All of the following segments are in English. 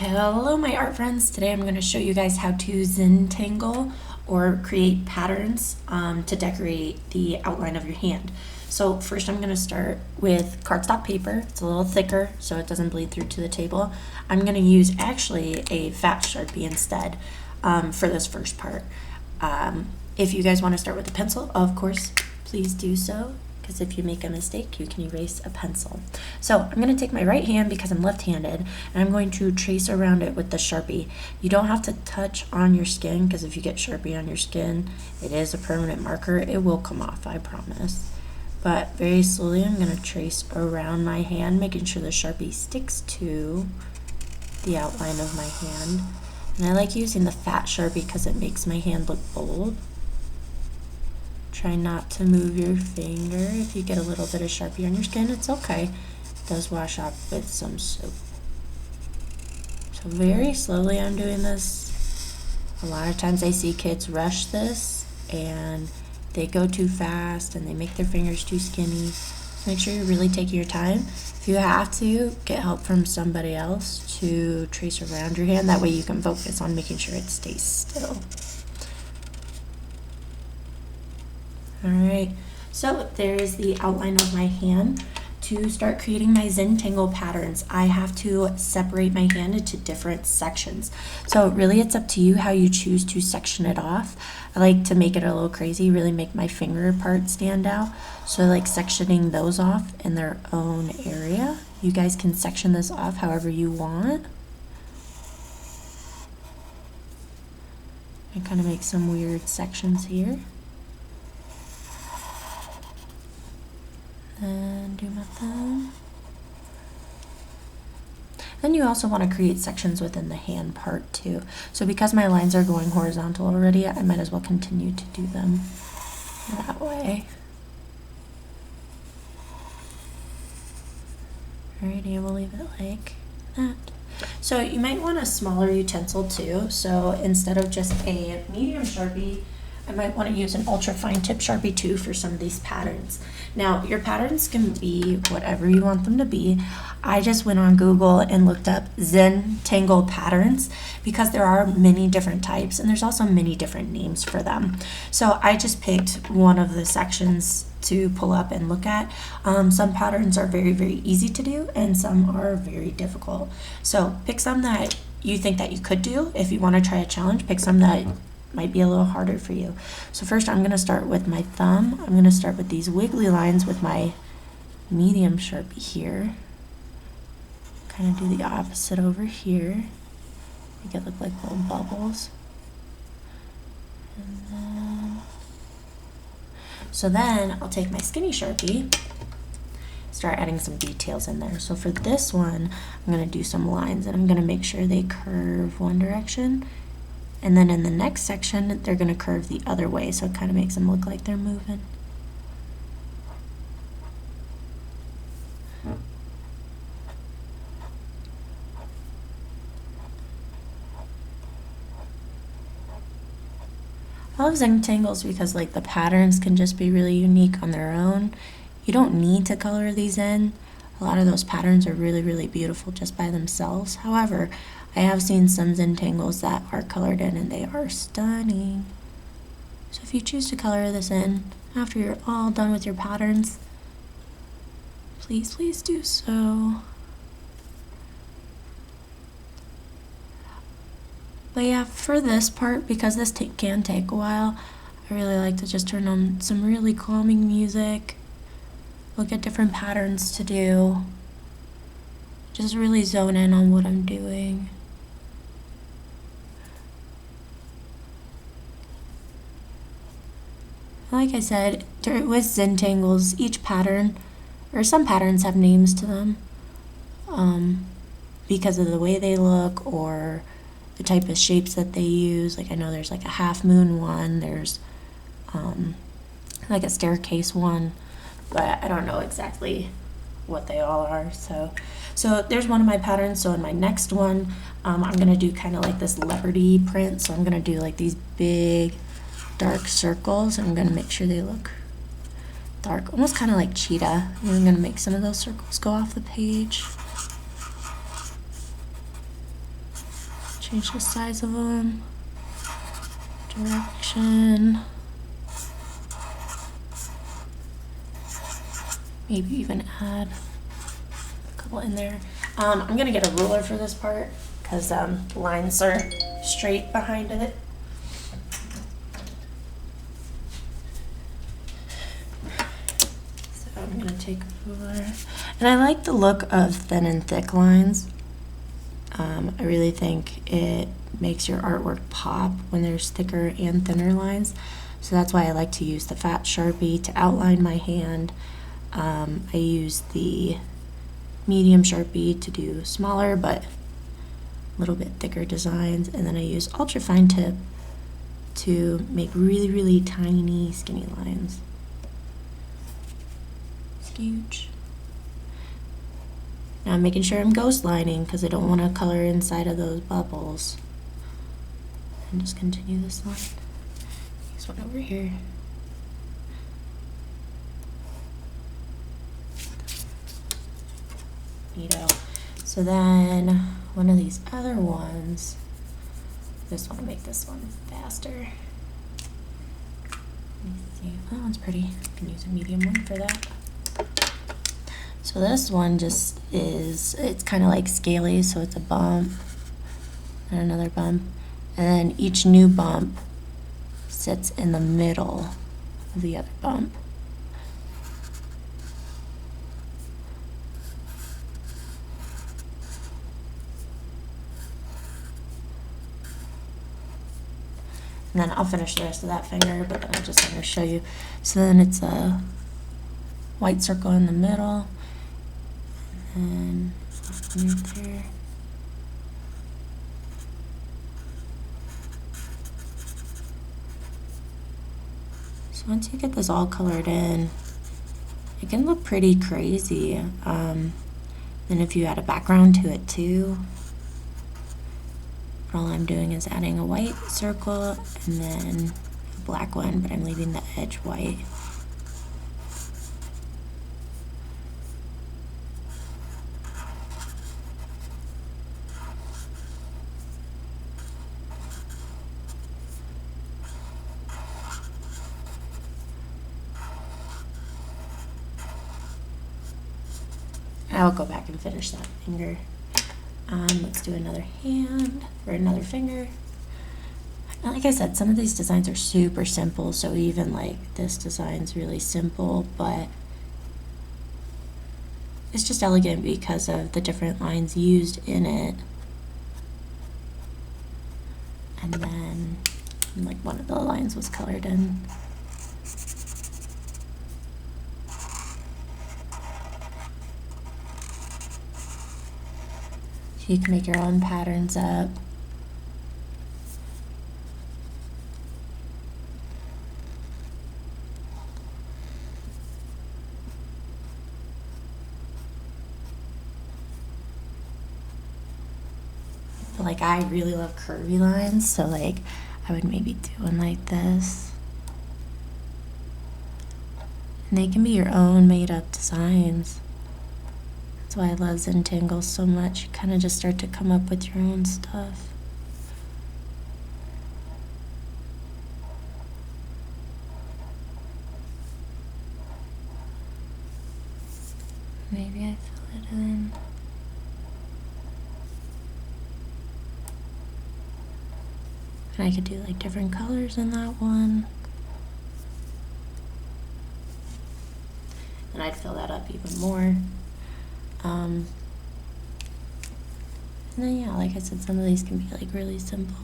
Hello my art friends, today I'm going to show you guys how to Zentangle or create patterns to decorate the outline of your hand. So first I'm going to start with cardstock paper. It's a little thicker so it doesn't bleed through to the table. I'm going to use actually a fat Sharpie instead for this first part. If you guys want to start with a pencil, of course, please do so. Because if you make a mistake, you can erase a pencil. So I'm going to take my right hand because I'm left-handed, and I'm going to trace around it with the Sharpie. You don't have to touch on your skin, because if you get Sharpie on your skin, it is a permanent marker. It will come off, I promise. But very slowly, I'm going to trace around my hand, making sure the Sharpie sticks to the outline of my hand. And I like using the fat Sharpie because it makes my hand look bold. Try not to move your finger. If you get a little bit of Sharpie on your skin, it's okay. It does wash off with some soap. So very slowly I'm doing this. A lot of times I see kids rush this and they go too fast and they make their fingers too skinny. So make sure you're really taking your time. If you have to, get help from somebody else to trace around your hand. That way you can focus on making sure it stays still. Alright, so there is the outline of my hand. To start creating my Zentangle patterns, I have to separate my hand into different sections. So really it's up to you how you choose to section it off. I like to make it a little crazy, really make my finger part stand out. So I like sectioning those off in their own area. You guys can section this off however you want. I kind of make some weird sections here. And do my thumb. Then you also want to create sections within the hand part too. So because my lines are going horizontal already, I might as well continue to do them that way. Alrighty, and we'll leave it like that. So you might want a smaller utensil too. So instead of just a medium Sharpie, I might want to use an ultra fine tip Sharpie too for some of these patterns. Now your patterns can be whatever you want them to be. I just went on Google and looked up Zentangle patterns because there are many different types and there's also many different names for them. So I just picked one of the sections to pull up and look at. Some patterns are very, very easy to do and some are very difficult. So pick some that you think that you could do. If you want to try a challenge, pick some that might be a little harder for you. So first I'm going to start with my thumb. I'm going to start with these wiggly lines with my medium Sharpie here. Kind of do the opposite over here. Make it look like little bubbles. And then, so then I'll take my skinny Sharpie, start adding some details in there. So for this one, I'm going to do some lines and I'm going to make sure they curve one direction. And then in the next section, they're going to curve the other way, so it kind of makes them look like they're moving. I love Zentangles because like the patterns can just be really unique on their own. You don't need to color these in. A lot of those patterns are really, really beautiful just by themselves. However, I have seen some Zentangles that are colored in and they are stunning. So if you choose to color this in after you're all done with your patterns, please, please do so. But yeah, for this part, because this can take a while, I really like to just turn on some really calming music, look at different patterns to do, just really zone in on what I'm doing. Like I said, with Zentangles, each pattern, or some patterns have names to them because of the way they look or the type of shapes that they use. Like I know there's like a half moon one, there's like a staircase one, but I don't know exactly what they all are. So there's one of my patterns. So in my next one, I'm going to do kind of like this leopardy print. So I'm going to do like these big dark circles. I'm going to make sure they look dark, almost kind of like cheetah. And I'm going to make some of those circles go off the page. Change the size of them, direction, maybe even add a couple in there. I'm gonna get a ruler for this part because the lines are straight behind it. So I'm gonna take a ruler, and I like the look of thin and thick lines. I really think it makes your artwork pop when there's thicker and thinner lines. So that's why I like to use the fat Sharpie to outline my hand. I use the medium Sharpie to do smaller but a little bit thicker designs, and then I use ultra fine tip to make really, really tiny skinny lines. It's huge. Now I'm making sure I'm ghost lining because I don't want to color inside of those bubbles. And just continue this line. Use one over here. Neato. So then one of these other ones, I just want to make this one faster. Let me see. That one's pretty. I can use a medium one for that. So this one just is, it's kind of like scaly, so it's a bump and another bump. And then each new bump sits in the middle of the other bump. And then I'll finish the rest of that finger, but then I'm just going to show you. So then it's a white circle in the middle. And right there. So once you get this all colored in, it can look pretty crazy. Then if you add a background to it too, all I'm doing is adding a white circle and then a black one, but I'm leaving the edge white. I'll go back and finish that finger. Let's do another hand for another finger. And like I said, some of these designs are super simple, so even like this design's really simple, but it's just elegant because of the different lines used in it. And then like one of the lines was colored in. You can make your own patterns up. But like I really love curvy lines, so like I would maybe do one like this. And they can be your own made up designs. That's why I love Zentangle so much. You kind of just start to come up with your own stuff. Maybe I fill it in. And I could do like different colors in that one. And I'd fill that up even more. And then yeah, like I said, some of these can be like really simple.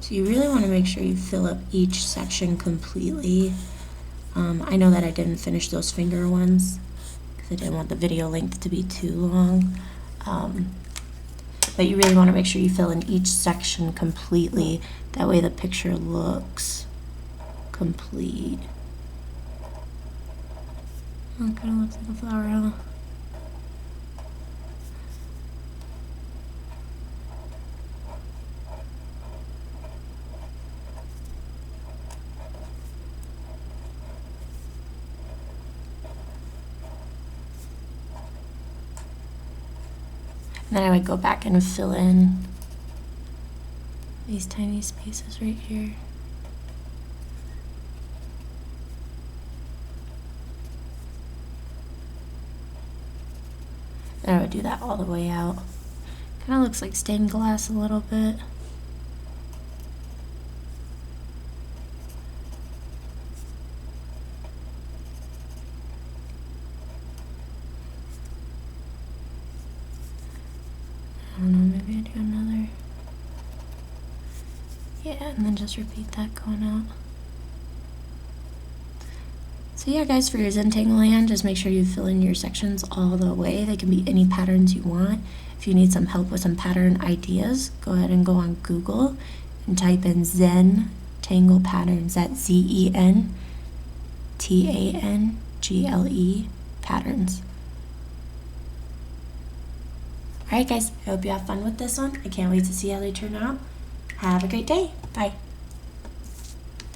So you really want to make sure you fill up each section completely. I know that I didn't finish those finger ones because I didn't want the video length to be too long. But you really want to make sure you fill in each section completely. That way the picture looks complete. Oh, it kind of looks like a flower, huh? And then I would go back and fill in these tiny spaces right here. And I would do that all the way out. Kind of looks like stained glass a little bit. I don't know, maybe I do another. Yeah, and then just repeat that going out. So yeah, guys, for your Zentangle hand, just make sure you fill in your sections all the way. They can be any patterns you want. If you need some help with some pattern ideas, go ahead and go on Google and type in Zentangle patterns. That's Zentangle patterns. Alright guys, I hope you have fun with this one. I can't wait to see how they turn out. Have a great day. Bye.